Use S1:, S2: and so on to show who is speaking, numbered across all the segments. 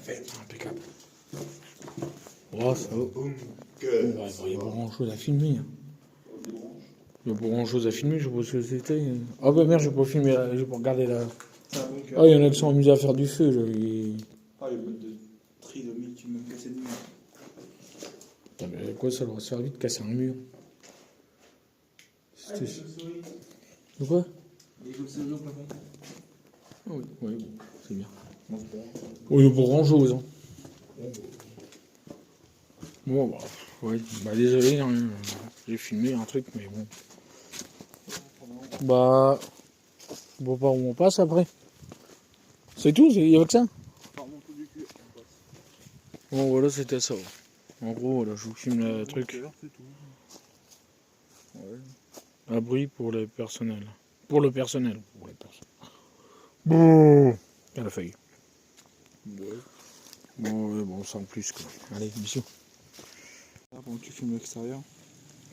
S1: Parfait.
S2: Impeccable. Oh, ça va.
S1: Que...
S2: Il n'y a pas grand chose à filmer. Il n'y a pas grand chose à filmer, je sais pas ce que c'était. Ah bah merde, j'ai pas filmé, j'ai pas regardé là. Ah, il y en a qui sont amusés à faire du feu. Là.
S1: Ah, les bottes de trisomie, tu me cassais de mur.
S2: Ah, mais quoi, ça leur a servi de casser un mur?
S1: Ah, les chauves-souris.
S2: De quoi?
S1: Les chauves-souris au plafond.
S2: Ah oui, oui, bon, c'est bien.
S1: Non, c'est pas grave.
S2: Oui, il n'y a pas grand chose. Hein. Bon, bah, ouais, bah désolé, hein, j'ai filmé un truc, mais bon. Bah, on voit pas où on passe après. C'est tout, il y avait que ça? Bon, voilà, c'était ça. En gros, voilà, je vous filme le truc. Ouais. Abri pour les personnels. Pour le personnel. Pour les personnes. Bon, elle a failli. Ouais. Bon, ouais, bon, sans plus quoi. Allez, bisous.
S1: Pendant que tu filmes l'extérieur.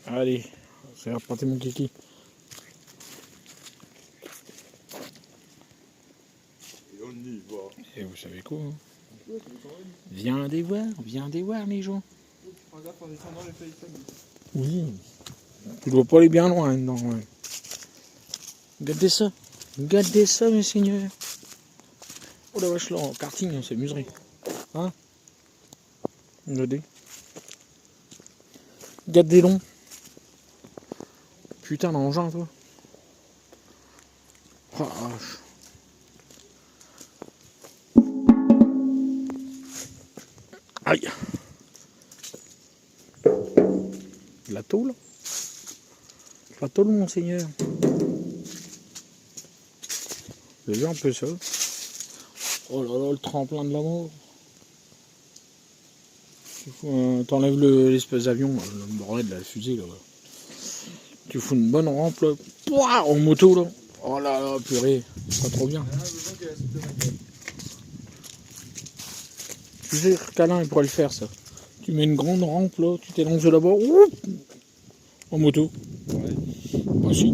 S2: Allez, c'est reparti mon kiki.
S1: Et on y va.
S2: Et vous savez quoi hein? Viendez voir les gens.
S1: Tu prends gaffe en descendant les feuilles de famille.
S2: Oui. Tu dois pas aller bien loin, non. Ouais. Regardez ça, mes seigneurs. Oh la vache là, en karting, on s'amuserait. Hein? Regardez. Regardez long. Putain d'engin, toi. Oh la vache. Aïe. La tôle. La tôle, monseigneur. Vous avez vu un peu ça? Oh là là, le tremplin de l'amour. T'enlèves l'espèce d'avion, le bordel de la fusée là. Tu fous une bonne rampe là. Pouah, en moto là. Oh là là, purée. Pas trop bien. Tu sais, câlin, il pourrait le faire ça. Tu mets une grande rampe là, tu t'élances de là-bas. En moto.
S1: Ouais.
S2: Bah si.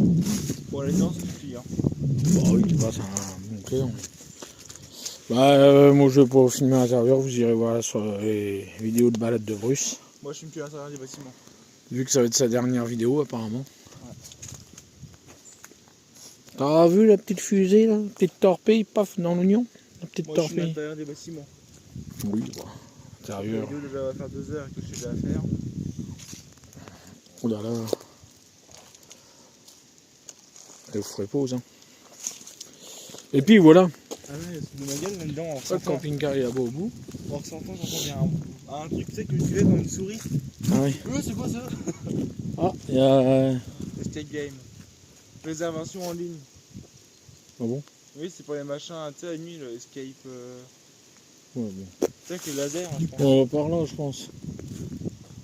S1: Pour la séance, c'est suffit. Hein.
S2: Bah oui, tu passes un bon cœur. Bah moi je vais pas filmer à l'intérieur, vous irez voir sur les vidéos de balade de Bruce.
S1: Moi, je filme que l'intérieur des bâtiments.
S2: Vu que ça va être sa dernière vidéo apparemment.
S1: Ouais.
S2: T'as vu la petite fusée là? La petite torpille, paf, dans l'oignon? La petite
S1: Moi, je filme
S2: torpille.
S1: l'intérieur des bâtiments.
S2: Oui, bah. Intérieur.
S1: La vidéo déjà va faire 2 heures avec tout ce que j'ai à faire.
S2: Oh là là. Et vous ferez pause. Hein. Et puis voilà.
S1: Ah ouais, c'est de ma gueule là-dedans. En
S2: Le
S1: ressortant,
S2: camping-car est là-bas au bout.
S1: j'entends bien un truc, tu sais, que tu fais comme une souris.
S2: Ah oui.
S1: C'est quoi ça?
S2: Ah, il y a.
S1: Escape game. Réservation en ligne.
S2: Ah bon?
S1: Oui, c'est pour les machins, tu sais, à la nuit, le escape.
S2: Ouais, bon.
S1: Tu sais, avec les lasers, hein, je pense.
S2: Par là, je pense.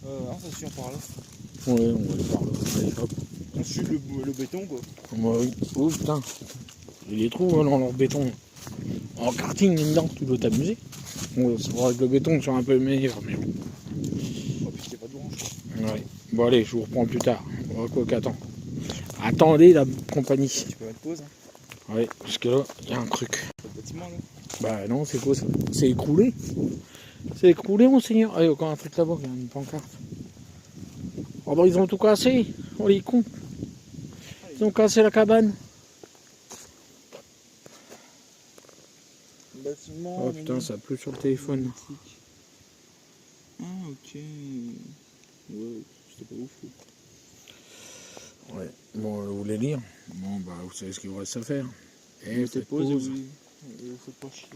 S1: Non, ça suit par là.
S2: Ouais, on va aller par là. Allez, hop.
S1: On suit le béton, quoi.
S2: Bah oui. Oh putain. Il y a des trous hein, dans leur béton. En karting, dedans, tu dois t'amuser. Bon, c'est vrai que le béton soit un peu meilleur, mais bon.
S1: Oh, puis qu'il n'y a pas de branche.
S2: Ouais. Bon, allez, je vous reprends plus tard. On va quoi qu'attends. Attendez la compagnie.
S1: Tu peux mettre pause, hein.
S2: Ouais, parce que là, il y a un truc.
S1: Pas de bâtiment, là.
S2: Bah non, c'est quoi ça? C'est écroulé. C'est écroulé, monseigneur. Ah, il y a encore un truc là-bas, il y a une pancarte. Oh bah, ils ont tout cassé. Oh, les cons. Ils ont cassé la cabane.
S1: Bâtiment.
S2: Oh putain, ça pleut sur le téléphone.
S1: Ah, ok. Ouais, c'était pas ouf, quoi.
S2: Ouais. Bon, vous voulez lire? Bon, bah, vous savez ce qu'il vous reste à faire. Et
S1: Mettez
S2: faites
S1: pause,
S2: pause.
S1: oui. Faut pas chier.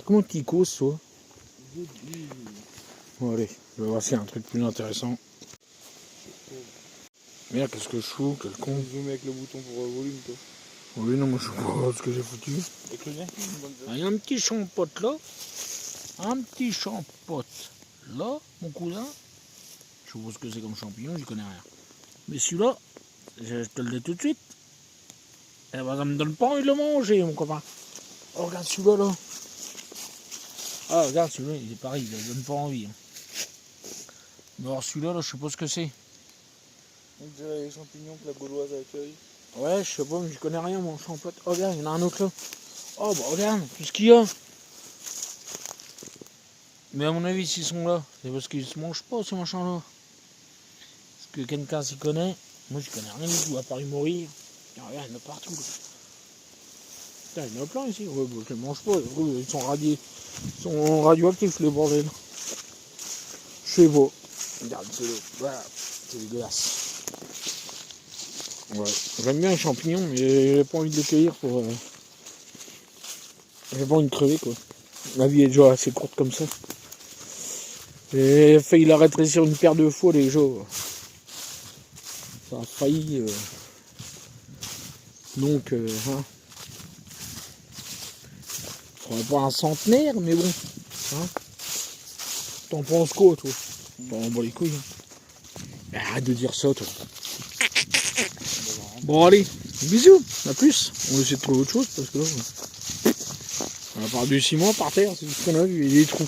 S2: Comment tu causes, toi? Bon, allez, je vais voir s'il y a un truc plus intéressant. Merde, qu'est-ce que je fous? Quel con.
S1: Zoom avec le bouton pour le volume, quoi.
S2: Oui, non, moi je sais pas ce que j'ai foutu.
S1: Avec le lien, une bonne
S2: Il y a un petit champote là. Un petit champote là, mon cousin. Je sais pas ce que c'est comme champignon, j'y connais rien. Mais celui-là, je te le dis tout de suite. Eh ben, ça me donne pas envie de le manger, mon copain. Oh, regarde celui-là, là. Ah, regarde, celui-là, il est pareil, il ne donne pas envie. Hein. Mais alors, celui-là, là, je sais pas ce que c'est.
S1: On dirait les champignons que la gauloise accueille.
S2: Ouais, je sais pas, mais je connais rien, mon champote. Oh, regarde, il y en a un autre là. Oh bah regarde, tout ce qu'il y a. Mais à mon avis, s'ils sont là, c'est parce qu'ils se mangent pas ces machins-là. Parce que quelqu'un s'y connaît. Moi, je connais rien du tout, à part y mourir. Regarde, il y en a partout. Là. Putain, il y en a plein ici. Ouais, bah, je les mange pas. Ils sont radioactifs, les bordels. Je sais pas. Regarde, c'est l'eau. Voilà, c'est dégueulasse. Ouais. J'aime bien les champignons, mais j'ai pas envie de les cueillir pour... J'ai pas envie de crever, quoi. Ma vie est déjà assez courte comme ça. J'ai failli la rétrécir une paire de fois les jours. Ça a failli. Donc, hein. Faudrait pas un centenaire, mais bon. Hein. T'en penses quoi, toi? T'en bats les couilles. Hein. Arrête de dire ça, toi. Bon, allez. Bisous. À plus. On va essayer de trouver autre chose, parce que là... On va part du ciment par terre, c'est tout ce qu'on a vu. Il y a des trous.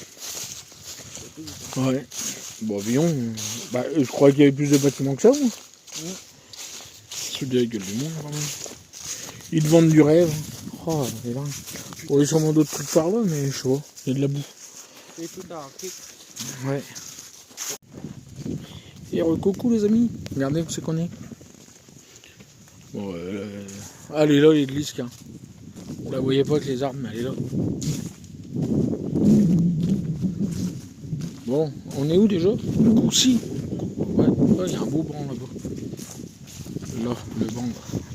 S2: Ouais. Bon, avion. Bah, je crois qu'il y avait plus de bâtiments que ça, moi. C'est de la gueule du monde, quand même. Ils te vendent du rêve. Oh, c'est dingue. Il y a sûrement d'autres trucs par là, mais je sais pas. Il y a de la boue. Ouais. Et coucou les amis. Regardez où c'est qu'on est. Bon, elle est là, l'église, tiens. On la voyait pas avec les arbres, mais elle est là. Bon, on est où déjà? Le Courcy. Ouais, il y a un beau banc là-bas. Là, le banc.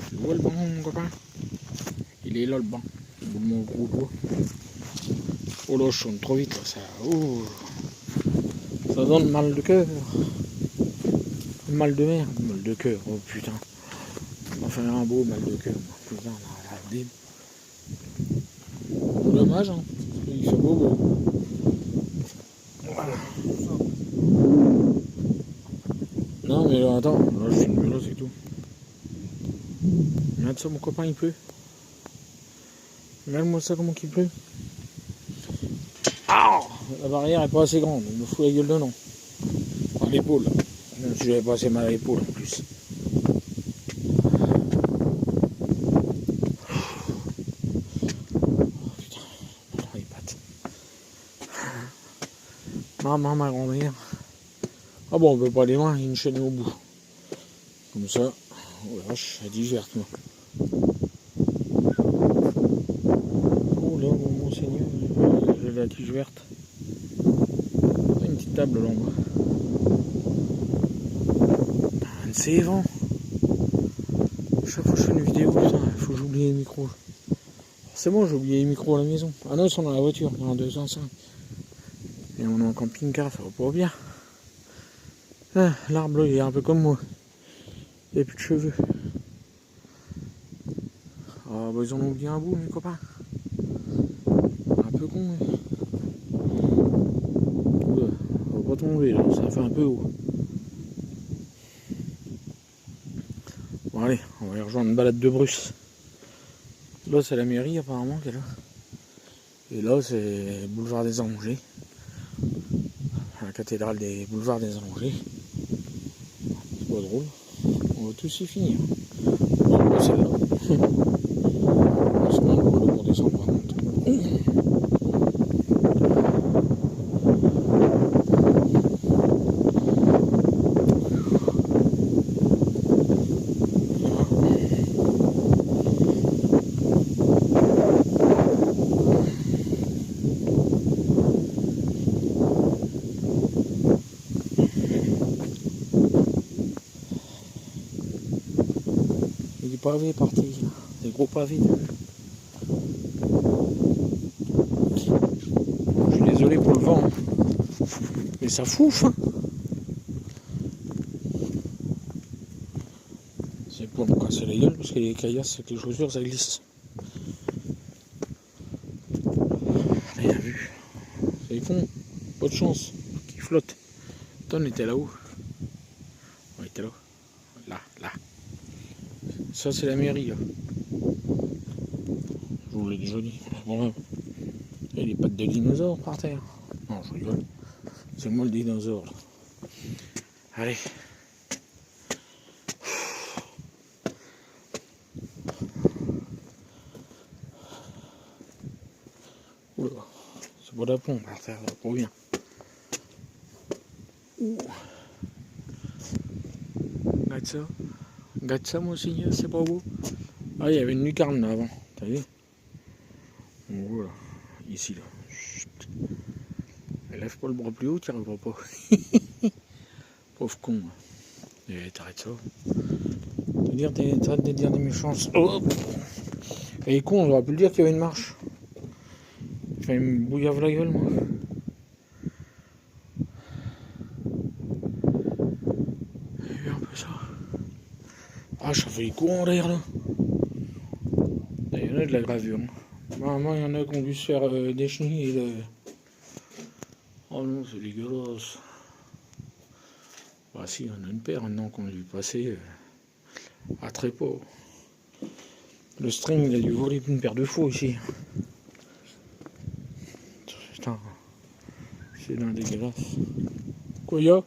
S2: Tu vois le banc, mon copain? Il est là, le banc. Au bout de mon gros doigt. Oh là, je sonne trop vite, là. Ça, oh, ça donne mal de cœur. Mal de mer. Mal de cœur, oh putain. Enfin, un beau mal de cœur. Putain, la dé. Dommage, hein. Il fait beau. Voilà. Non, mais là, attends. Là, je suis une là, c'est tout. Regarde ça, mon copain, il pleut. Regarde-moi ça, comment il pleut. Ah, la barrière est pas assez grande. Il me fout la gueule dedans. Par l'épaule. Même si j'avais pas assez mal à l'épaule en plus. Maman, ma grand-mère. Ah bon, on peut pas aller loin, il y a une chaîne au bout. Comme ça, oh la vache, elle digère, moi. Oh là, mon seigneur, j'ai la tige verte. Une petite table là en bas. C'est vent. Chaque fois que je fais une vidéo, putain, il faut que j'oublie les micros. C'est bon, j'ai oublié les micros à la maison. Ah non, ils sont dans la voiture, dans la 205. Et on est en camping-car, ça va pas bien. Ah, l'arbre, il est un peu comme moi. Il n'y a plus de cheveux. Ah, bah, ils en ont oublié un bout, mes copains. Un peu con, mais... Oula, on va pas tomber, là. Ça fait un peu haut. Bon, allez, on va y rejoindre une balade de Bruce. Là, c'est la mairie, apparemment, qui est là. Et là, c'est boulevard des Allongés. La cathédrale des boulevards des Allongés. C'est pas drôle. On va tous y finir. Bon, bah, celle-là. C'est moins drôle pour descendre, par contre. Il est pavé parti. Des gros pavés. Je suis désolé pour le vent. Mais ça fouffe. C'est pour me casser la gueule parce que les caillasses avec les chaussures ça glisse. Bien vu. C'est con. Pas de chance. Qui flotte. Ton était là-haut. Ouais, il était là. Là. Ça c'est la mairie là. Je vous l'ai dit joli. Voilà. Il y a des pattes de dinosaures par terre. Non, je rigole. C'est moi le dinosaure là. Allez. Oula, c'est pas d'aplomb par terre, là, pas bien. Ouh. Regarde ça moi aussi, c'est pas beau. Ah, il y avait une lucarne là avant, t'as vu? Bon, voilà, ici là. Chut. Lève pas le bras plus haut, tu arriveras pas. Pauvre con. Et t'arrêtes ça. T'arrêtes de dire des méchances. Oh. Et con, j'aurais pu le dire qu'il y avait une marche. Il fait me bouillave la gueule, moi. Et un peu ça. Ah, ça fait les courants d'air là. Il y en a de la gravure. Normalement, il y en a qui ont dû se faire des chenilles. Et oh non, c'est dégueulasse. Bah si, il y en a une paire maintenant qu'on a dû passer à trépas. Le string, il a dû voler une paire de faux ici. Putain, c'est d'un dégueulasse. Quoi y'a?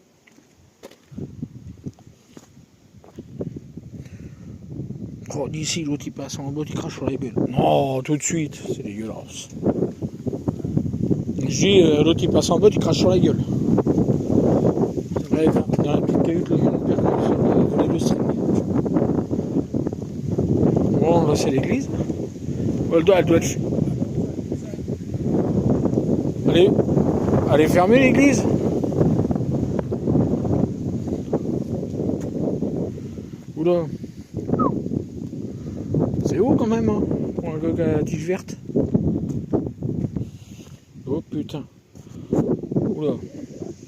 S2: Oh, d'ici, l'autre il passe en bas, il crache sur les belles. Non, tout de suite, c'est dégueulasse. Je dis, l'autre il passe en bas, il crache sur la gueule. Ouais, dans la petite cahute, là, il y a une paire sur le volet de string. Bon, là c'est l'église. Elle doit être... Elle est fermée l'église. Oula. C'est haut quand même, hein, pour un gars à la tige verte. Oh putain. Oula.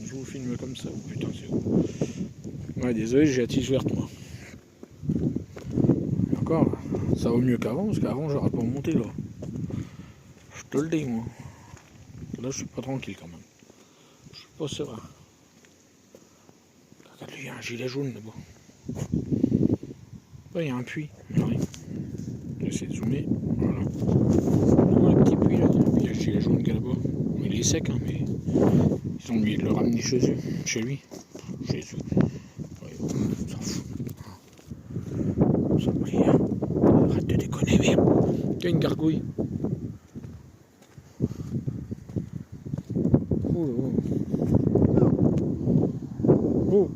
S2: Je vous filme comme ça. Putain, c'est haut. Ouais, désolé, j'ai la tige verte, moi. Et encore, ça vaut mieux qu'avant, parce qu'avant, j'aurais pas monté là. Je te le dis, moi. Là, je suis pas tranquille quand même. Je suis pas serein. Regarde, il y a un gilet jaune là-bas. Là, il y a un puits. Regardez. J'essaie de zoomer. Voilà. On voit le petit puits là. Puis il y a le gilet jaune qui est là-bas. Il est sec, hein, mais ils ont oublié de le ramener chez lui. Chez lui. Ouais, on s'en fout. On s'en prie. Hein. Arrête de déconner, merde. Il y a une gargouille. Oh. Oh.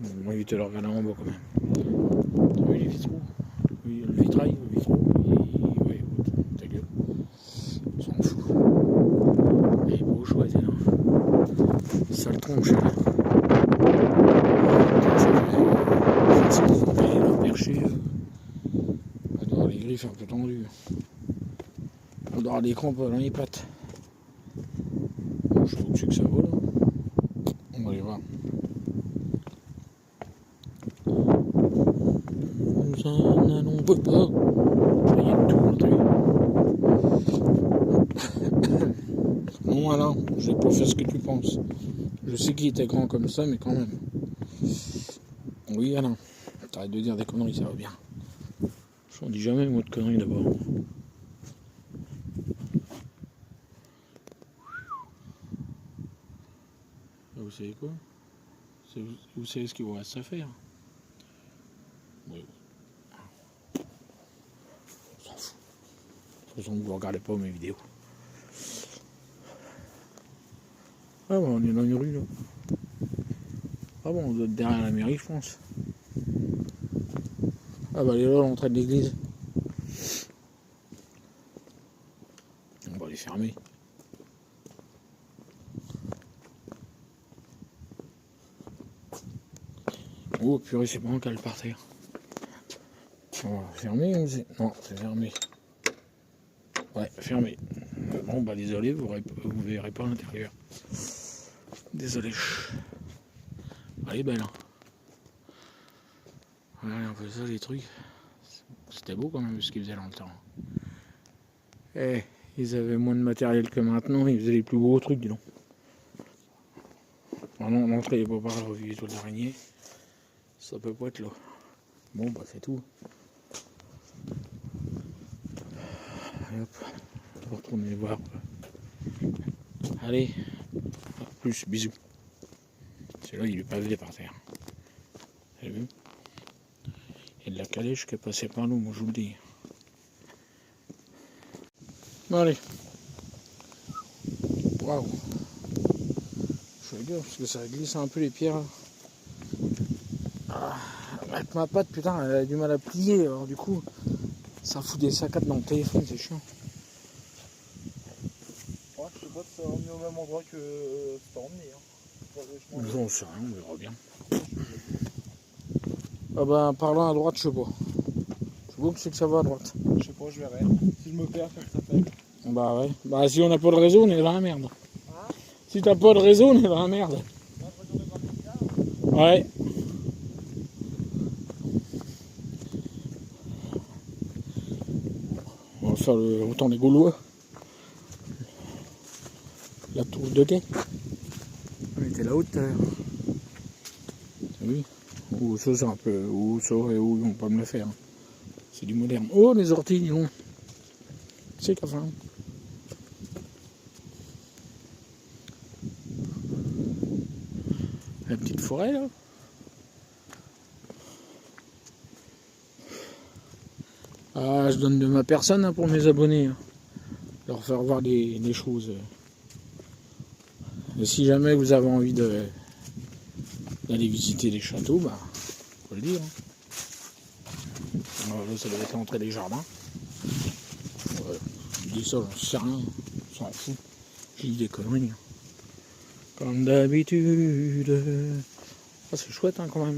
S2: On va éviter de le regarder en bas quand même. T'as vu les vitraux? Oui, le vitrail, le vitraux. Oui, ta gueule. On s'en fout. Il est beau, chouette, là. Sale tronche, là. Il a perché. Elle doit avoir les griffes un peu tendues. Elle doit avoir des crampes dans les pattes. Je sais pas où c'est que ça va là. On va aller voir. Nous en allons pas. Il y a tout, t'as vu. Non, Alain, j'ai pas fait ce que tu penses. Je sais qu'il était grand comme ça, mais quand même. Oui, Alain. T'arrêtes de dire des conneries, ça va bien. Je n'en dis jamais moi de conneries d'abord. Vous savez quoi? Vous savez ce qu'il vous reste à faire? Oui. On s'en fout. De toute façon, vous ne regardez pas mes vidéos. Ah bon, on est dans une rue là. Ah bon, on doit être derrière la mairie, je pense. Ah bah elle est là, l'entrée de l'église. On va les fermer. Oh purée, c'est pas un cale par terre. On va fermer ou c'est... Non, c'est fermé. Ouais, fermé. Bon bah désolé, vous verrez pas l'intérieur. Désolé. Elle est belle, hein. Ouais, un peu ça les trucs. C'était beau quand même ce qu'ils faisaient dans le temps. Eh, ils avaient moins de matériel que maintenant, ils faisaient les plus beaux trucs, dis donc. Ah non, l'entrée n'est pas par là, vu les toiles d'araignée. Ça peut pas être là. Bon, bah c'est tout. Et hop, on va retourner voir. Allez, à plus, bisous. Celui-là, il est pavé par terre. Vous avez vu? Il y a de la calèche qui est passée par nous, moi je vous le dis. Bon, allez. Waouh. Je rigole parce que ça glisse un peu les pierres. Ah, avec ma patte, putain, elle a du mal à plier. Alors du coup, ça fout des saccades dans le téléphone, c'est chiant.
S1: Ouais, je sais pas si ça va emmener au même endroit que c'était emmené. Hein.
S2: J'en sais rien, on verra bien. Ah ben, par là à droite, je sais pas. Je sais pas que c'est que ça va à droite.
S1: Je sais pas, je verrai. Si je me perds, comme ça s'appelle.
S2: Bah ouais. Bah si on n'a pas de réseau, on est dans la merde.
S1: Hein?
S2: Si t'as pas de réseau, on est dans la merde. Ouais. On va faire autant les Gaulois. La tour de quai. On était là-haut tout à l'heure. T'as vu? Ou ça c'est un peu. Ou ça et où ils vont pas me le faire. C'est du moderne. Oh les orties, dis donc. C'est qu'à fin. La petite forêt là. Ah, je donne de ma personne hein, pour mes abonnés. Hein. Leur faire voir des choses. Et si jamais vous avez envie d'aller visiter les châteaux, bah, faut le dire. Hein. Alors, là, ça doit être l'entrée des jardins. Ouais, je dis ça, j'en sais rien. On s'en fout. J'ai dit des conneries. Hein. Comme d'habitude. Ah, c'est chouette hein, quand même.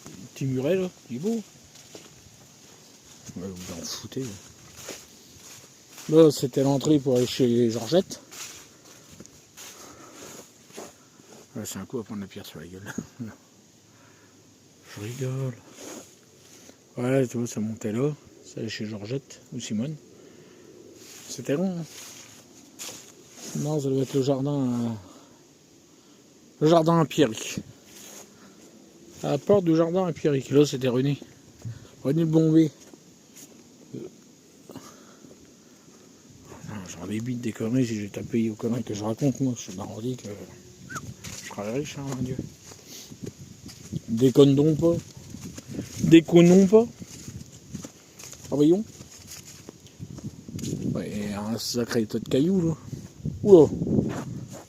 S2: Le petit muret là, il est beau. Ouais, vous en foutez. Là, c'était l'entrée pour aller chez Georgette. Ouais, c'est un coup à prendre la pierre sur la gueule. Je rigole. Ouais, tu vois, ça montait là. Ça allait chez Georgette ou Simone. C'était long. Hein. Non, ça devait être le jardin. Le jardin empirique. À la porte du jardin empirique. Là, c'était René. René le Bombé. J'en ai bite des conneries si j'ai tapé aux conneries que je raconte. Moi, je suis marrandi que je serai riche, hein, mon Dieu. Déconne donc pas. Déconnons pas. Travaillons. Ouais, un sacré tas de cailloux là. Oula.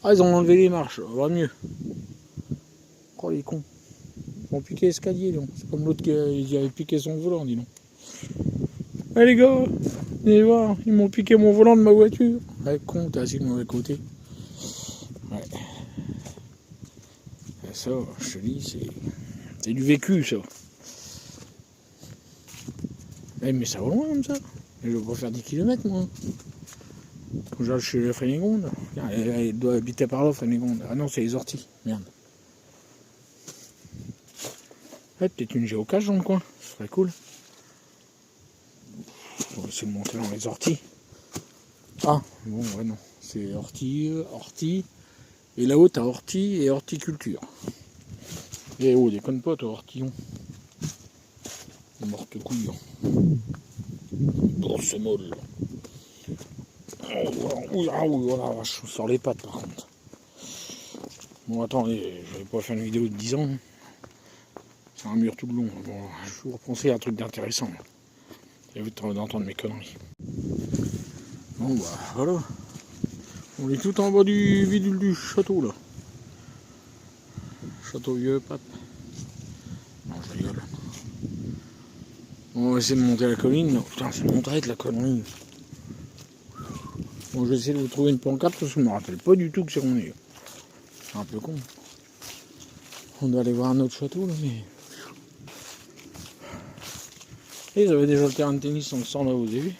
S2: Ah, ils ont enlevé les marches, ça va mieux. Oh les cons. Ils ont piqué l'escalier, donc. C'est comme l'autre qui avait piqué son volant, dis donc. Eh les gars, venez voir, ils m'ont piqué mon volant de ma voiture. Ouais, con, t'es assis de mauvais côté. Ouais. Et ça, je te dis, c'est du vécu, ça. Eh, mais ça va loin comme ça. Je vais pas faire 10 km, moi. Quand j'arrive chez la Frénégonde, elle doit habiter par là, Frénégonde. Ah non, c'est les orties, merde. Ouais, peut-être une géocache dans le coin, ce serait cool. On va essayer de monter dans les orties. Ah, bon, ouais, non. C'est ortie. Et là-haut, t'as ortie et horticulture. Et oh, déconne pas, toi, ortillon. Morte couillon. Bon, c'est molle. Ah oui, voilà, je sors les pattes par contre. Bon, attendez, je vais pas faire une vidéo de 10 ans. C'est un mur tout le long. Bon, je vais vous repenser à un truc d'intéressant. J'ai envie d'entendre mes conneries. Bon, bah, voilà. On est tout en bas du bidule du château, là. Château vieux, pape. Non, je rigole. On va essayer de monter la colline. Non, putain, c'est monté la connerie. Bon, je vais essayer de vous trouver une pancarte parce que je me rappelle pas du tout que c'est qu'on est. C'est un peu con. On doit aller voir un autre château, là, mais... Et ils avaient déjà le terrain de tennis en sang là, vous avez vu?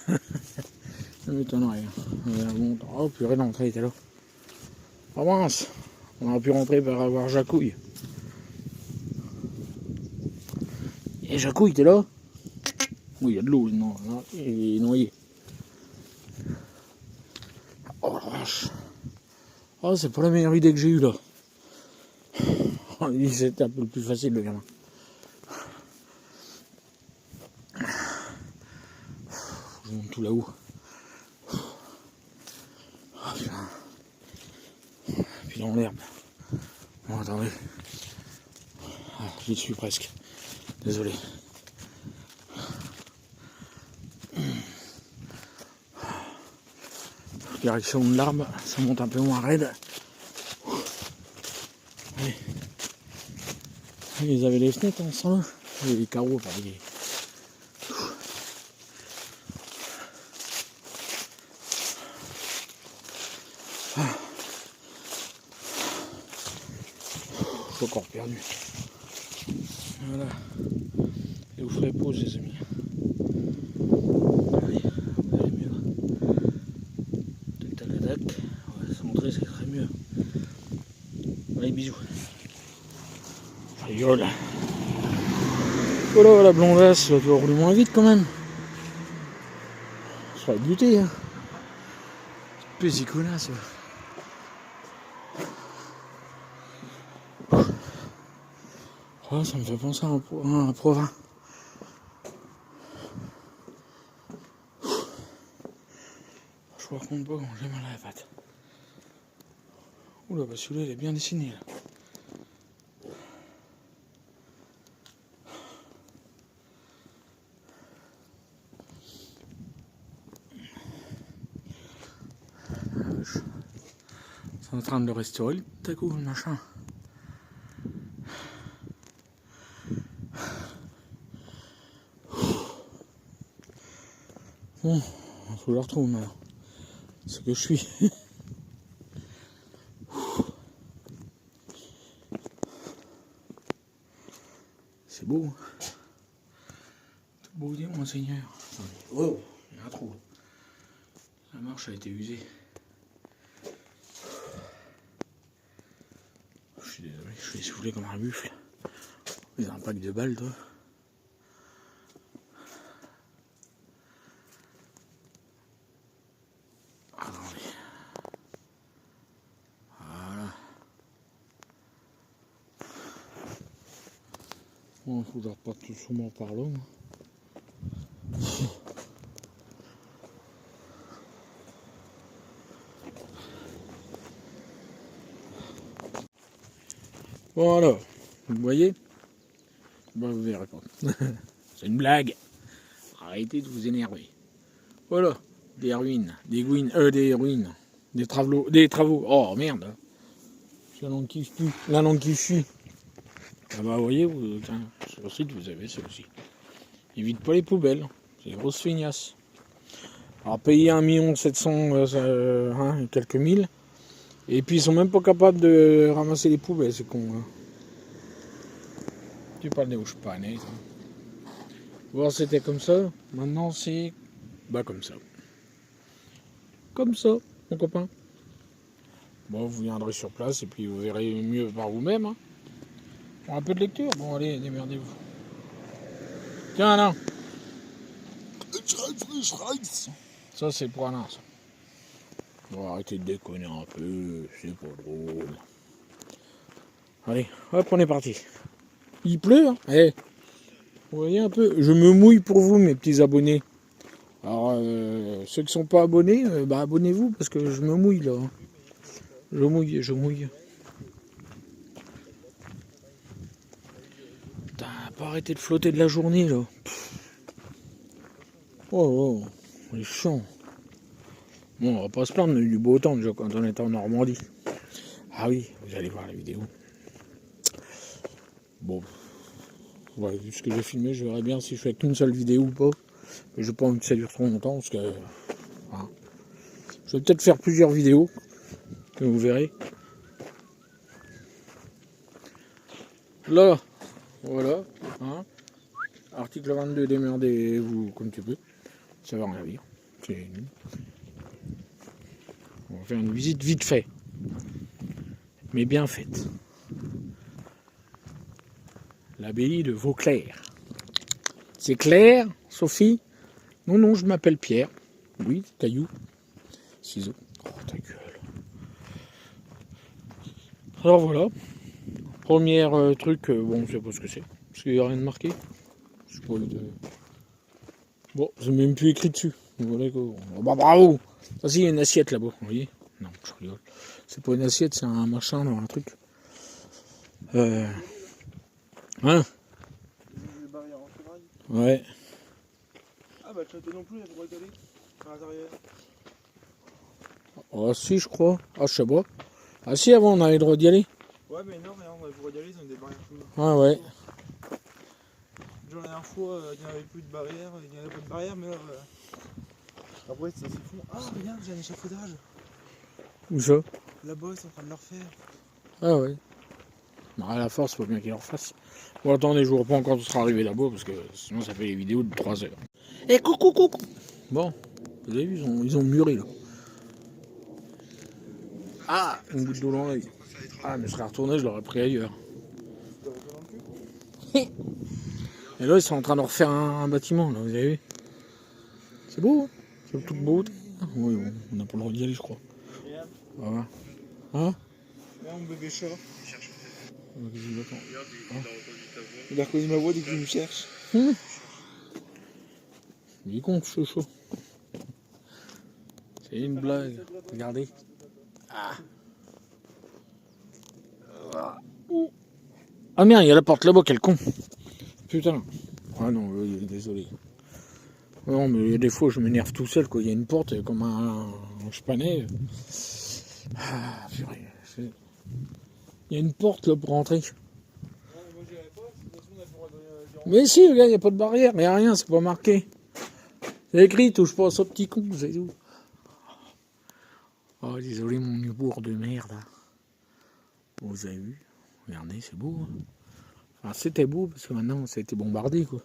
S2: Ça m'étonnerait. Oh purée, l'entrée était là. Oh mince, on aurait pu rentrer par avoir Jacouille. Et Jacouille, t'es là? Oui, il y a de l'eau, non, il est noyé. Oh la vache. Oh, c'est pas la meilleure idée que j'ai eue là. Oh, c'était un peu le plus facile, le gamin. Je monte tout là-haut. Oh, putain. Puis dans l'herbe. Bon, attendez. Ah, j'y suis presque. Désolé. Direction de l'arbre, ça monte un peu moins raide. Ouais. Ils avaient les fenêtres ensemble, les carreaux, enfin les... Je suis encore perdu. Voilà. Et vous ferez pause les amis. Allez, vous allez mieux. Tac tac tac. On va se montrer, ça serait mieux. Allez, bisous. Je rigole. Voilà la blondasse, elle doit rouler moins vite quand même. Ça va buter hein. Pésiconasse. Oh, ça me fait penser à un provin. Je me raconte pas quand j'ai mal à la patte. Oula, bah celui-là il est bien dessiné là. C'est en train de le restaurer, tout à coup, le machin. Bon, faut que je le retrouve maintenant. C'est que je suis. C'est beau. Tout beau dire, monseigneur. Oh, il y a un trou. La marche a été usée. Je suis désolé, je suis essoufflé comme un buffle. Ils ont un pack de balles, toi. Attendez. Voilà. Bon, il faudra pas tout sûrement par là. Bon alors, vous voyez? Bah vous verrez pas. C'est une blague. Arrêtez de vous énerver. Voilà, des ruines, des ruines, des travaux. Oh merde. C'est la langue qui fuit. La langue qui fuit. Ah bah vous voyez, sur le site vous avez ça aussi. Ils vident pas les poubelles. C'est des grosses feignasses. Alors payer 1 700 000 et quelques mille. Et puis ils sont même pas capables de ramasser les poubelles, c'est con. Hein. Tu parles des où je suis pas né. Bon, c'était comme ça. Maintenant c'est bah comme ça. Comme ça, mon copain. Bon, vous viendrez sur place et puis vous verrez mieux par vous-même. Hein. Un peu de lecture. Bon, allez, démerdez-vous. Tiens, là. Ça, c'est pour Alain, ça. Bon, arrêtez de déconner un peu. C'est pas drôle. Allez, hop, on est parti. Il pleut, hein. Eh, vous voyez un peu. Je me mouille pour vous, mes petits abonnés. Alors, ceux qui sont pas abonnés, bah abonnez-vous parce que je me mouille, là. Je mouille. Putain, pas arrêter de flotter de la journée, là. Oh, c'est chiant. Bon, on va pas se plaindre, on a eu du beau temps déjà quand on était en Normandie. Ah oui, vous allez voir la vidéo. Bon, ouais, vu ce que j'ai filmé, je verrai bien si je fais qu'une seule vidéo ou pas. Mais je n'ai pas envie que ça dure trop longtemps parce que... Hein. Je vais peut-être faire plusieurs vidéos, que vous verrez. Là, voilà. Hein. Article 22, démerdez-vous comme tu peux. Ça va rien dire. On va faire une visite vite fait. Mais bien faite. L'abbaye de Vauclair. C'est clair, Sophie? Non, je m'appelle Pierre. Oui, caillou. Ciseaux. Oh, ta gueule. Alors voilà. Premier truc, bon, je sais pas ce que c'est. Parce qu'il n'y a rien de marqué. Je sais pas de... Bon, c'est même plus écrit dessus. Voilà, oh, bah bravo. Ça, il y a une assiette là-bas, vous voyez? Non, je rigole. C'est pas une assiette, c'est un machin, un truc. Hein? Ouais.
S1: Ah bah le château non plus, il y a droit d'aller à l'arrière.
S2: Ah si, je crois. Ah, je sais pas. Ah si, avant, on avait le droit d'y aller.
S1: Ouais, mais non, mais on va pouvoir y aller, ils ont des barrières plus.
S2: Ah ouais.
S1: Genre, la dernière fois, il n'y avait plus de barrières, il n'y avait pas de barrières, mais là, après, ça s'effondre. Ah, regarde, j'ai un échafaudage.
S2: Où ça?
S1: Là-bas, ils sont en train de le refaire.
S2: Ah ouais. Bah, à la force, faut bien qu'il en refasse. Bon, attendez, je vous reprends quand on sera arrivé là-bas, parce que sinon ça fait des vidéos de 3 heures. Eh, coucou, coucou. Bon, vous avez vu, ils ont mûri, là. Ah, une goutte d'eau dans l'œil. Ah, mais je serais retourné, je l'aurais pris ailleurs. Et là, ils sont en train de refaire un bâtiment, là, vous avez vu? C'est beau, hein? C'est toute beau. Oui, bon, on n'a pas le droit d'y aller, je crois.
S1: Regarde,
S2: Voilà. Hein?
S1: regarde mon bébé chat.
S2: Ah.
S1: Il a reconnu ma voix dès qu'il me cherche.
S2: Il est con, chaud. C'est une blague. Regardez. Ah merde, il y a la porte là-bas, quel con. Putain. Ah non, désolé. Non, mais il y a des fois, je m'énerve tout seul, quoi. Il y a une porte comme un chepanet. Ah, purée. Il y a une porte là pour rentrer.
S1: Moi j'irai pas, de toute façon on a le droit de dire.
S2: Mais si, regarde, il n'y a pas de barrière, il n'y a rien, c'est pas marqué. C'est écrit, touche pas à ce petit con, c'est tout. Oh, désolé, mon humour de merde. Vous avez vu? Regardez, c'est beau. Hein. Enfin, c'était beau, parce que maintenant, ça a été bombardé, quoi.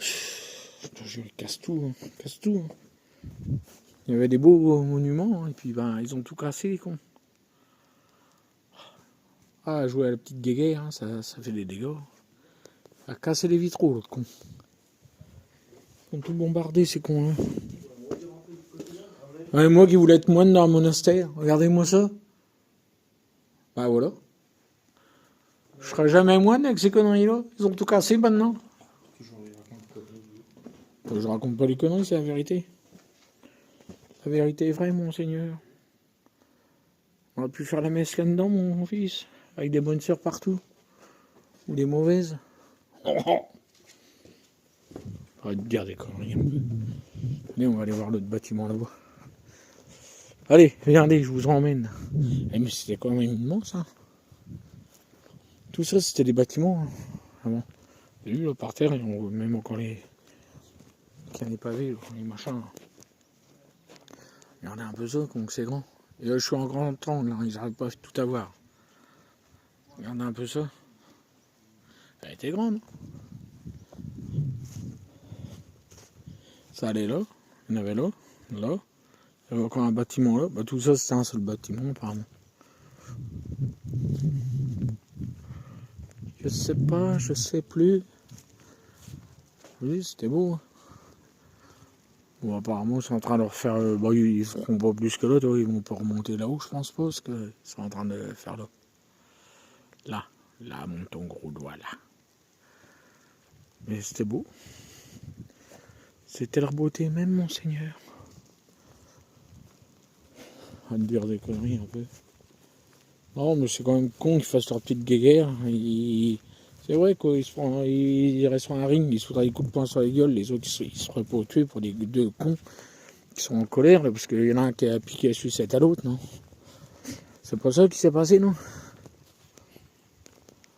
S2: Je casse tout, hein. Casse tout. Hein. Il y avait des beaux monuments, hein, et puis ben, ils ont tout cassé, les cons. Ah, jouer à la petite guéguerre, hein, ça fait des dégâts. À casser les vitraux, l'autre con. Ils ont tout bombardé, ces cons, hein. Ouais, moi qui voulais être moine dans un monastère, regardez-moi ça. Bah voilà. Je serai jamais moine avec ces conneries-là. Ils ont tout cassé maintenant. Je raconte pas les conneries, c'est la vérité. La vérité est vraie, mon Seigneur. On aurait pu faire la messe là-dedans, mon fils. Avec des bonnes sœurs partout. Ou des mauvaises. Arrête de dire des conneries un peu. Allez, on va aller voir l'autre bâtiment là-bas. Allez, regardez, je vous emmène. Eh, mais c'était quand même immense, hein. Tout ça, c'était des bâtiments. Hein. Ah bon. Vous avez vu, là, par terre, ils ont même encore les pavés, là, les machins. Regardez un peu ça, comme c'est grand. Et là, je suis en grand angle, hein, ils n'arrivent pas à tout avoir. Regardez un peu ça. Elle était grande. Hein. Ça allait là, il y en avait là, là. Il y avait encore un bâtiment là. Bah, tout ça, c'était un seul bâtiment, apparemment. Je sais pas, je sais plus. Oui, c'était beau. Hein. Bon, apparemment, ils sont en train de refaire. Bah, ils feront pas plus que là, ils vont pas remonter là-haut, je pense pas, parce qu'ils sont en train de faire là. Là, monte ton gros doigt là. Mais c'était beau. C'était leur beauté même, mon Seigneur. À me dire des conneries un peu. Non, mais c'est quand même con qu'ils fassent leur petite guéguerre. C'est vrai quoi, ils restent sur un ring, ils se foutraient des coups de poing sur les gueules, les autres ils seraient pas tués pour des deux cons qui sont en colère, là, parce qu'il y en a un qui a piqué la sucette à l'autre, non? C'est pas ça qui s'est passé, non?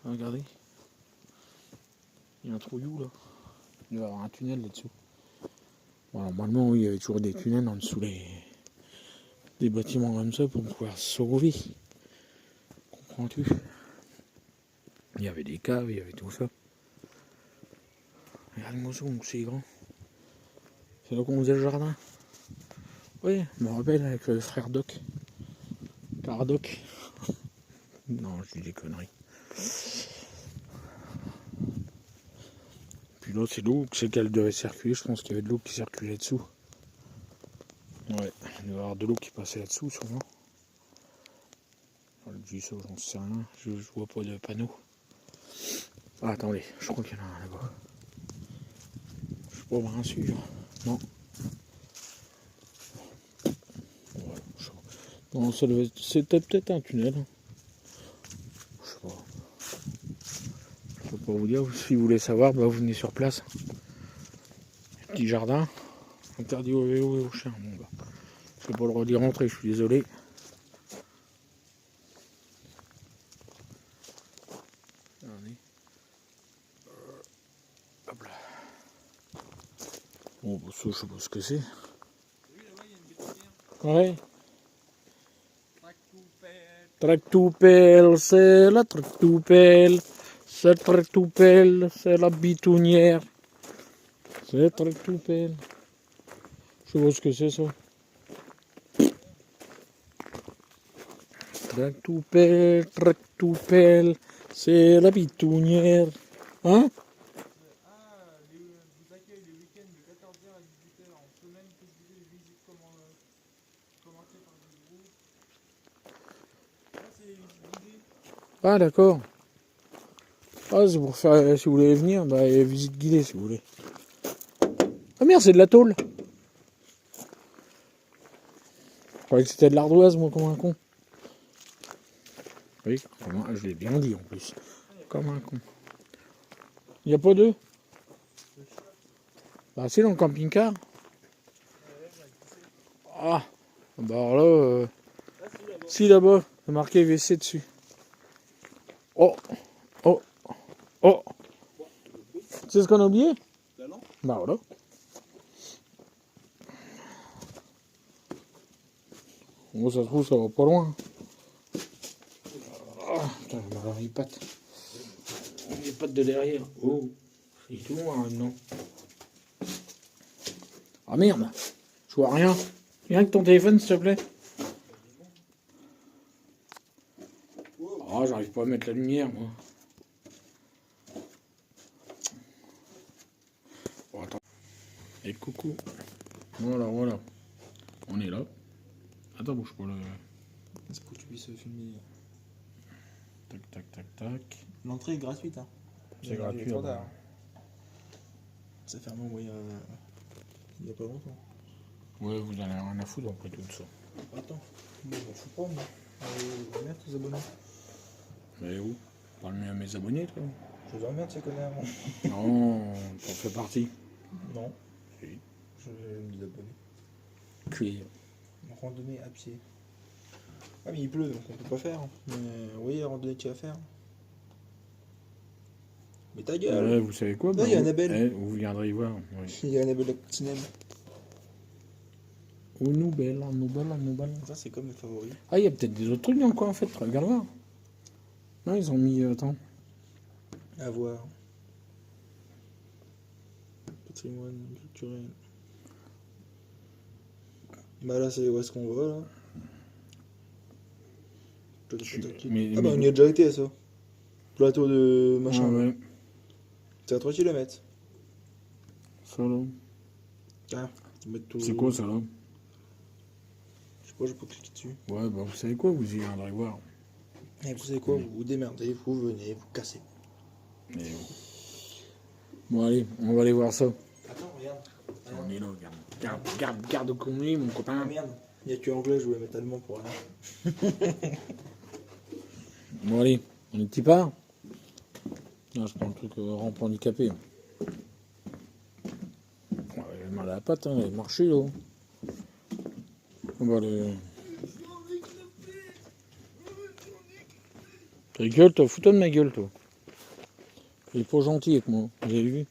S2: Regardez. Il y a un trouillou là. Il doit y avoir un tunnel là-dessous. Bon, normalement, oui, il y avait toujours des tunnels en dessous des bâtiments comme ça pour pouvoir se sauver. Comprends-tu? Il y avait des caves, il y avait tout ça. Regarde-moi ça, c'est grand. C'est là qu'on faisait le jardin. Oui, je me rappelle avec le frère Doc. Cardoc. Non, je dis des conneries. Puis là, c'est l'eau, c'est qu'elle devait circuler. Je pense qu'il y avait de l'eau qui circulait dessous. Ouais, il devait y avoir de l'eau qui passait là-dessous, sûrement. Je dis ça, j'en sais rien. Je vois pas de panneau. Ah, attendez, je crois qu'il y en a un là-bas. Je suis pas bien sûr. Non. Ouais, je sais pas. Non, c'était peut-être un tunnel. Je sais pas. Je peux pas vous dire. Si vous voulez savoir, bah, vous venez sur place. Petit jardin. Interdit aux vélos et aux chiens. Bon, bah. J'ai pas le droit d'y rentrer, je suis désolé. Allez. Hop là. Bon, bah, ça, je sais pas ce que c'est.
S1: Oui, là-bas, il y a une bétonnière.
S2: Ouais.
S1: Tractoupelle.
S2: Tractoupelle, c'est la tractoupelle. C'est tractoupelle, c'est la bitonnière. C'est tractoupelle. Je sais pas ce que c'est ça. Tractoupelle, c'est la bitonnière. Hein?
S1: Ah, vous accueillez les week-ends de 14h à 18h en semaine, possibilité de visite commentée par le groupe. Ah, c'est une idée.
S2: Ah d'accord. Ah c'est pour faire, si vous voulez venir, bah visite guidée si vous voulez. Ah merde, c'est de la tôle. Je croyais que c'était de l'ardoise moi comme un con. Oui, je l'ai bien dit en plus. Comme un con. Il n'y a pas d'œufs? Bah c'est dans le camping-car. Ah, bah alors là,
S1: Ah, si, là-bas.
S2: si là-bas, c'est marqué WC dessus. Oh, oh, oh. C'est ce qu'on a oublié?
S1: La lampe.
S2: Bah voilà. Bon, ça se trouve, ça va pas loin. Ah, putain, je m'en les pattes. Les pattes de derrière. Oh, c'est tout noir maintenant. Ah merde, je vois rien. Viens avec ton téléphone, s'il te plaît. Ah, j'arrive pas à mettre la lumière, moi. Bon, attends. Et coucou. Voilà, voilà. On est là. Attends, bouge pas là.
S1: C'est pour que tu puisses filmer.
S2: Tac, tac, tac, tac.
S1: L'entrée est gratuite. Hein.
S2: C'est gratuit.
S1: Il est trop
S2: là-bas.
S1: tard. Ça fait un moment il y a pas longtemps.
S2: Ouais, vous en avez rien à foutre après tout ça.
S1: Attends, je m'en fous pas moi. Merde tes abonnés.
S2: Mais où? Parle mieux à mes abonnés, toi.
S1: Je vous emmerde ces connards.
S2: Non, t'en fais partie.
S1: Non.
S2: Si.
S1: Je vais me désabonner.
S2: Cuir.
S1: Randonnée à pied. Ah mais il pleut donc on peut pas faire. Mais vous voyez la randonnée qu'il y a à faire. Mais ta gueule.
S2: Ouais, vous savez quoi?
S1: Là, il y a
S2: vous-
S1: Annabelle.
S2: vous viendrez y voir. Oui.
S1: Il y a Annabelle au cinéma.
S2: Oh, nous belle, nous belle, nous belle.
S1: Ça c'est comme mes favoris.
S2: Ah, il y a peut-être des autres trucs dans le coin en fait. Regarde voir. Non, ils ont mis. Attends.
S1: À voir. Patrimoine culturel. Bah là c'est où est-ce qu'on va là.
S2: Mais-
S1: Ah bah
S2: mais-
S1: on y a déjà été à ça. Plateau de machin.
S2: Ah, ouais.
S1: C'est à 3 km.
S2: Ça là.
S1: Ah,
S2: C'est quoi ça là?
S1: Je sais pas, je peux cliquer dessus.
S2: Ouais, bah vous savez quoi? Vous y viendrez voir.
S1: Et vous savez quoi, vous vous démerdez, vous venez, vous cassez.
S2: Mais, bon, allez, on va aller voir ça.
S1: Attends, regarde.
S2: On est là, garde qu'on est, mon
S1: Ah
S2: copain.
S1: merde, il n'y a que anglais, je voulais mettre allemand pour rien.
S2: Bon, allez, on est petit part. Non, je prends le truc rampe handicapé. Ouais, j'ai mal à la patte, hein, elle marché là. On va aller. Ta gueule, toi, fous-toi de ma gueule, toi. Il est pas gentil avec moi, vous avez vu?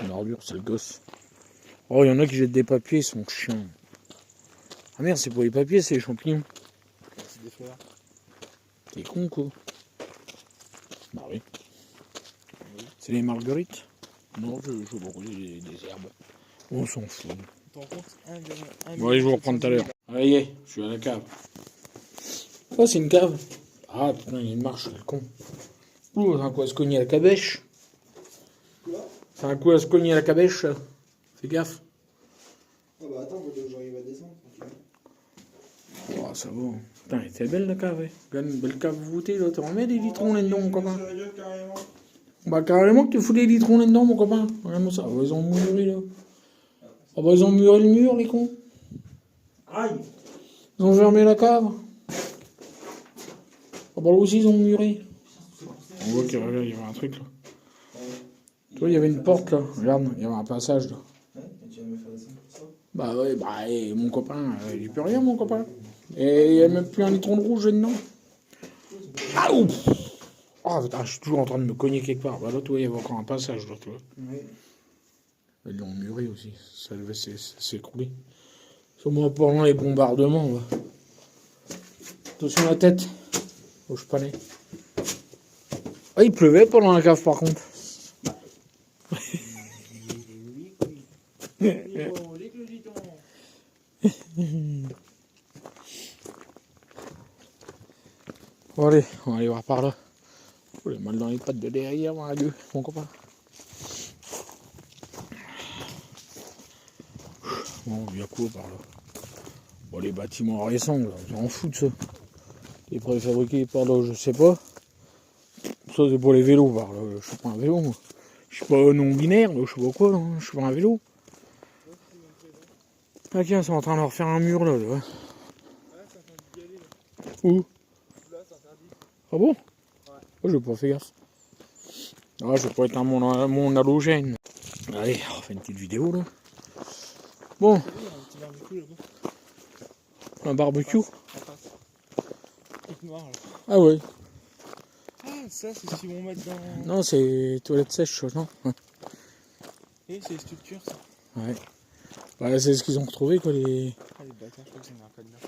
S2: Une ordure, c'est le gosse. Oh, il y en a qui jettent des papiers, ils sont chiants. Ah merde, c'est pour les papiers, c'est les champignons.
S1: C'est des fleurs.
S2: T'es con, quoi. Bah oui. C'est les marguerites? Non, je brûle des herbes. On s'en fout.
S1: T'en comptes 1,1
S2: Bon, allez, je vous reprends tout à l'heure. Allez, je suis à la cave. Oh, c'est une cave. Ah, putain, il y a une marche, le con. Ouh, c'est un coup à se cogner à la cabèche.
S1: Quoi?
S2: C'est un coup à se cogner à la cabèche. Ça. Fais gaffe.
S1: Ah bah attends, j'arrive à descendre.
S2: Oh, ça va. Putain, elle était belle la cave, hein. Regarde, une belle cave voûtée, là. Tu remets des litrons là-dedans, mon copain. Bah, carrément que tu fous des litrons là-dedans, mon copain. Regarde-moi ça. Oh, ils ont muré, là. Ah bah, ils ont muré le mur, les cons.
S1: Aïe!
S2: Ils ont fermé la cave. Ah bah, là aussi, ils ont muré. On voit qu'il y avait un truc, là. Tu vois, il y avait une porte, là. Regarde, il y avait un passage, là.
S1: Ouais, et tu vas me faire descendre pour ça?
S2: Bah ouais, bah et mon copain, il peut rien mon copain. Et il n'y a même plus un litron de rouge dedans. Ah ouf. Oh putain, je suis toujours en train de me cogner quelque part. Bah là, tu vois, il y avait encore un passage là, tu vois.
S1: Oui.
S2: Ils l'ont muré aussi, ça devait s'écrouler. Sûrement pendant les bombardements. Ouais. Attention à la tête. Oh, je palais. Ah, il pleuvait pendant la cave par contre. Bon allez, on va aller voir par là. Oh, les mal dans les pattes de derrière, mon copain. Bon, il y a quoi par là? Bon, les bâtiments récents, là, on s'en fout de ça. Les préfabriqués par là, je sais pas. Ça, c'est pour les vélos par là. Je suis pas un vélo, moi. Je suis pas non-binaire, je sais pas quoi, là. Je suis pas un vélo. Ah tiens, ils sont en train de refaire un mur là.
S1: Ouais, c'est en train d'y aller, là.
S2: Où?
S1: Là, c'est interdit.
S2: Ah bon?
S1: Ouais.
S2: Oh, j'ai pas fait gaffe. Ah, je vais pas être un mon halogène. Allez, on fait une petite vidéo là. Bon,
S1: Il y a un petit barbecue là-bas.
S2: un barbecue.
S1: En face. Truc noir là.
S2: Ah ouais.
S1: Ah, ça, c'est ce qu'ils vont mettre dans.
S2: Non, c'est toilette sèche, ça, non?
S1: Et c'est les structures, ça.
S2: Ouais. Bah, c'est ce qu'ils ont retrouvé, quoi, les...
S1: Ah, les bâtards, je crois que c'est un cadenas.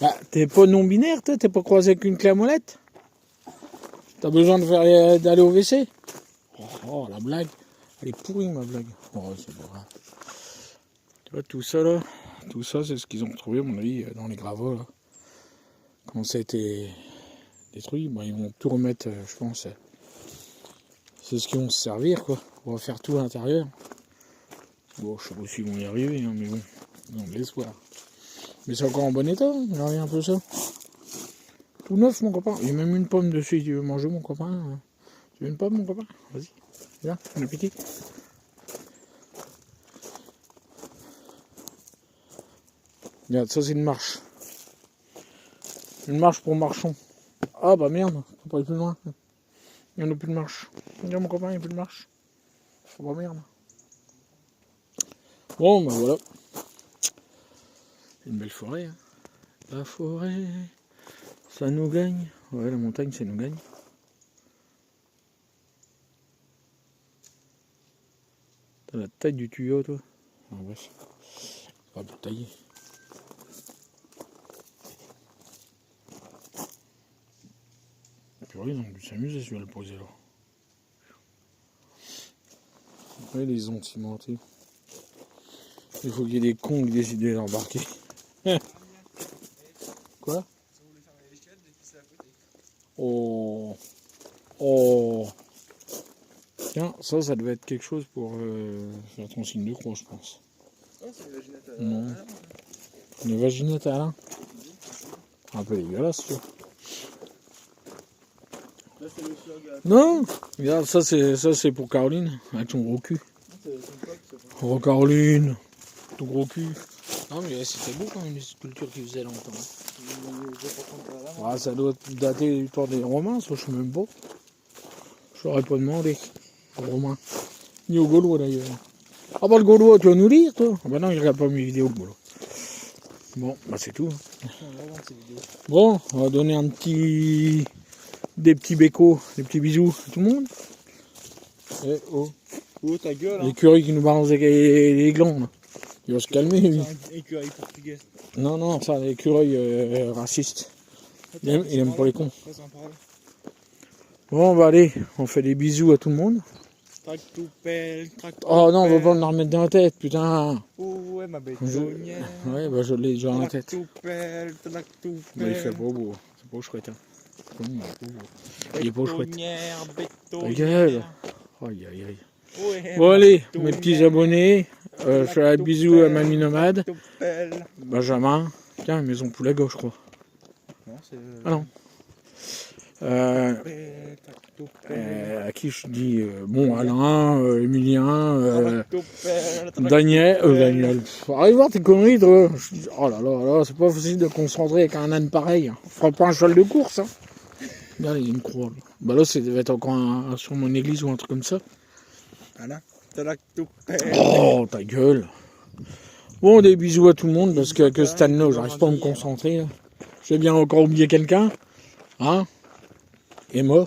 S2: Bah, t'es pas non-binaire, toi? T'es pas croisé avec une clé à molette? T'as besoin de d'aller au WC? Oh, la blague. Elle est pourrie, ma blague. Oh, c'est pas grave. Tu vois, tout ça, là, tout ça, c'est ce qu'ils ont retrouvé, à mon avis, dans les gravats, là. Quand ça a été détruit, bah, ils vont tout remettre, je pense. C'est ce qu'ils vont se servir, quoi. On va faire tout à l'intérieur. Bon, je sais pas s'ils vont y arriver, hein, mais bon, on de l'espoir. Mais c'est encore en bon état, hein. Regardez un peu ça. Tout neuf, mon copain. Il y a même une pomme dessus, si tu veux manger, mon copain. Tu veux une pomme, mon copain? Vas-y. Viens, bon appétit. Regarde, ça c'est une marche. Une marche pour marchons. Ah bah merde, faut pas aller plus loin. Il n'y en a plus de marche. Regarde mon copain, il n'y a plus de marche. Oh bah merde. Bon bah voilà. Une belle forêt. Hein. La forêt, ça nous gagne. Ouais, la montagne, ça nous gagne. T'as la taille du tuyau, toi. Ah ouais. Pas de tailler. Purée, ils ont dû s'amuser sur le poser là. Ouais, ils ont cimenté. Il faut qu'il y ait des cons qui décident de l'embarquer. Quoi? Oh. Oh. Tiens, ça devait être quelque chose pour faire ton signe de croix, je pense.
S1: Oh, c'est une vaginette à
S2: Non. Une vaginette à Alain. Un peu dégueulasse, tu vois.
S1: Là, c'est le slogan.
S2: Non, regarde, ça c'est pour Caroline, avec son gros cul.
S1: C'est son pote, c'est pas.
S2: Oh Caroline, ton gros cul. Non mais c'était beau quand même, les sculptures qu'il faisait longtemps. Ah, ça doit dater du temps des Romains, ça je sais même pas. Je l'aurais pas demandé aux Romains. Ni aux Gaulois d'ailleurs. Ah bah le Gaulois, tu vas nous lire toi? Ah bah non, il regarde pas mes vidéos le Gaulois. Bon, bah c'est tout. Bon, on va donner des petits bécos, des petits bisous à tout le monde. Et oh.
S1: Oh, ta gueule, hein.
S2: L'écureuil qui nous balance les glands, là. Il va se calmer, lui.
S1: C'est un écureuil portugais.
S2: Non, ça, l'écureuil raciste. Il aime pas les cons. Bon, bah allez, on fait des bisous à tout le monde.
S1: Tractoupelle.
S2: Oh non, on va pas me la remettre dans la tête, putain.
S1: Oh ouais, ma bétonnière.
S2: Ouais, bah je l'ai déjà dans la tête.
S1: Tractoupelle.
S2: Bah, il fait pas beau. C'est pas chouette, hein. Il est pas chouette. Ta gueule. Aïe, aïe, aïe.
S1: Ouais,
S2: Bon allez, mes petits abonnés, je fais un bisou à Mamie Nomade, Benjamin, tiens, maison poulet gauche, je crois.
S1: Non, c'est...
S2: Ah non. À qui je dis, bon, Alain, Emilien, Daniel. Arrête voir tes conneries, toi. Oh là là, c'est pas facile de concentrer avec un âne pareil. On fera pas un cheval de course, hein. Regarde, il y a une croix. Là. Bah là, ça devait être encore sur mon église ou un truc comme ça.
S1: Alain.
S3: T'as la toupette.
S2: Oh, ta gueule. Bon, des bisous à tout le monde, parce que cette année-là, j'arrive pas à me concentrer. Là. J'ai bien encore oublié quelqu'un. Hein? Emma.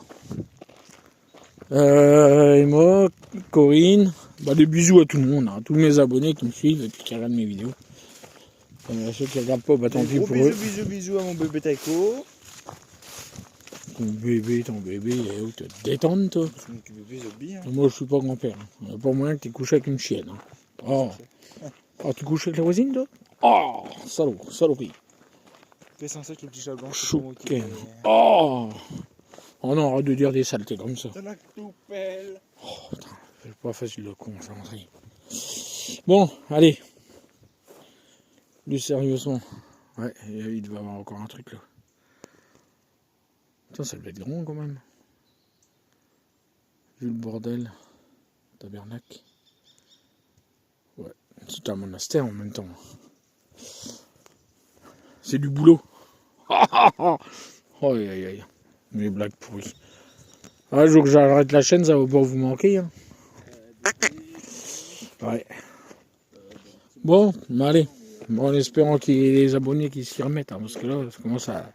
S2: Emma, Corinne. Bah, des bisous à tout le monde, hein. Tous mes abonnés qui me suivent et puis qui regardent mes vidéos. Ceux qui regardent pas, bah tant pis
S3: Gros
S2: pour eux.
S3: bisous à mon bébé Taiko.
S2: Ton bébé, où te détendre, toi.
S3: Mon bébé Zombie. Hein.
S2: Moi, je suis pas grand-père. Il n'y a pas moyen que tu couches avec une chienne. Hein. Oh. Oh, tu couches avec la voisine, toi? Oh, saloperie.
S3: Fais sans ça avec le petit chat blanc.
S2: Chouquin. Oh. Oh non, arrête de dire des saletés comme ça.
S3: T'as la toupelle.
S2: Oh, putain, c'est pas facile de concentrer. Bon, allez. Plus sérieusement. Ouais, il devait y avoir encore un truc là. Putain, ça devait être grand quand même. Vu le bordel. Tabernacle. Ouais, c'est un monastère en même temps. C'est du boulot. Oh, aïe aïe aïe. Les blagues pourries. Un jour que j'arrête la chaîne, ça va pas vous manquer. Hein. Ouais. Bon, mais allez. Bon, en espérant qu'il y ait des abonnés qui s'y remettent. Hein, parce que là, ça commence à...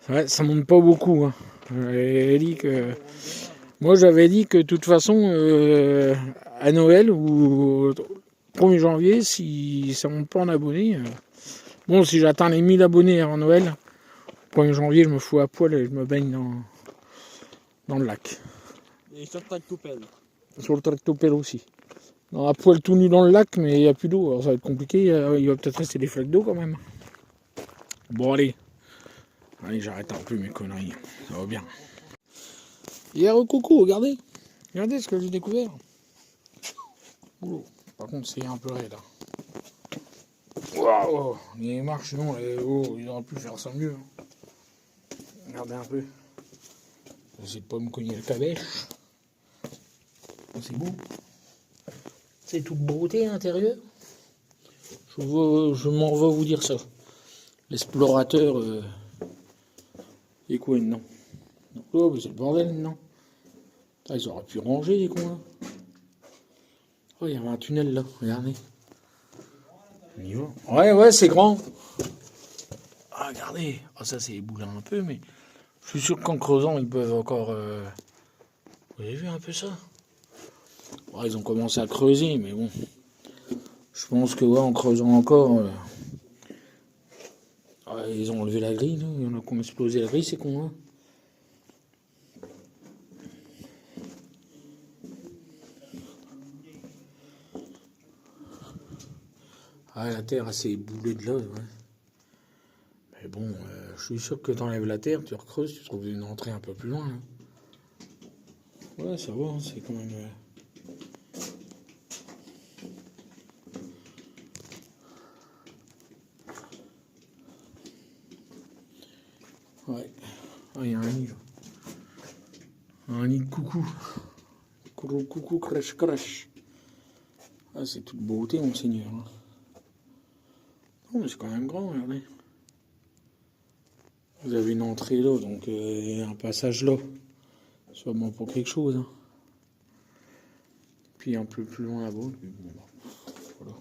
S2: Ouais, ça monte pas beaucoup. Hein. J'avais dit que... Moi, j'avais dit que de toute façon, à Noël ou 1er janvier, si ça monte pas en abonnés... Bon, si j'atteins les 1000 abonnés avant Noël, 1er janvier, je me fous à poil et je me baigne dans le lac.
S3: Et sur le tractopelle.
S2: Sur le tractopelle aussi. Non, à poil tout nu dans le lac, mais il n'y a plus d'eau. Alors ça va être compliqué. Il va peut-être rester des flaques d'eau quand même. Bon, allez. Allez, j'arrête un peu mes conneries. Ça va bien. Hier, coucou, regardez. Regardez ce que j'ai découvert. Oh, par contre, c'est un peu raide. Waouh, les marches, non, il aurait pu faire ça mieux. Regardez un peu. J'essaie de pas me cogner le cabèche. C'est beau. C'est toute beauté à l'intérieur. Je m'en vais vous dire ça. L'explorateur et quoi, non. Oh, mais c'est le bordel, non. Ah, ils auraient pu ranger les cons là. Oh, il y avait un tunnel là, regardez. On y va. Ouais, c'est grand. Ah, regardez. Ah, ça c'est éboulant un peu, mais je suis sûr qu'en creusant, ils peuvent encore... Vous avez vu un peu ça? Oh, ils ont commencé à creuser, mais bon. Je pense que ouais, en creusant encore... ils ont enlevé la grille, là. Il y en a qui ont explosé la grille, c'est con, hein. Ah, la terre, elle s'est éboulée de là, ouais. Mais bon, je suis sûr que tu enlèves la terre, tu recreuses, tu trouves une entrée un peu plus loin, là. Ouais, ça va, hein, c'est quand même... Ouais. Ah, il y a un nid. Un nid de coucou. Coucou, crèche. Ah, c'est toute beauté, monseigneur. Non, mais c'est quand même grand, regardez. Vous avez une entrée là, donc un passage là. Sûrement pour quelque chose. Hein. Puis un peu plus loin là-bas. Voilà.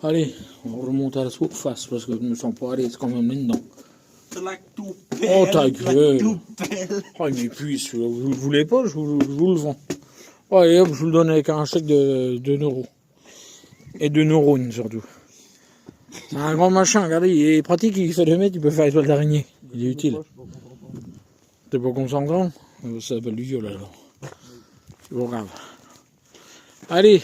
S2: Allez, on remonte à la surface parce que je ne me sens pas à l'aise quand même là-dedans. Oh ta gueule! Oh il m'épuise celui-là. Vous le voulez pas, je vous le vends. Oh et hop, je vous le donne avec un chèque de 2 euros. Et de neurones surtout. C'est un grand machin, regardez, il est pratique, il fait 2 mètres, il peut faire les toiles d'araignée. Il est utile. T'es pas concentrant? Ça s'appelle du viol alors. C'est pas grave. Allez!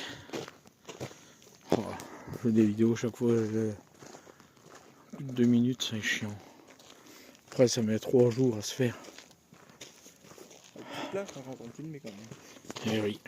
S2: Oh, je fais des vidéos chaque fois. Plus de 2 minutes, c'est chiant. Après, ça met 3 jours à se faire.
S3: Là, je suis en train de filmer quand même.
S2: Eh oui.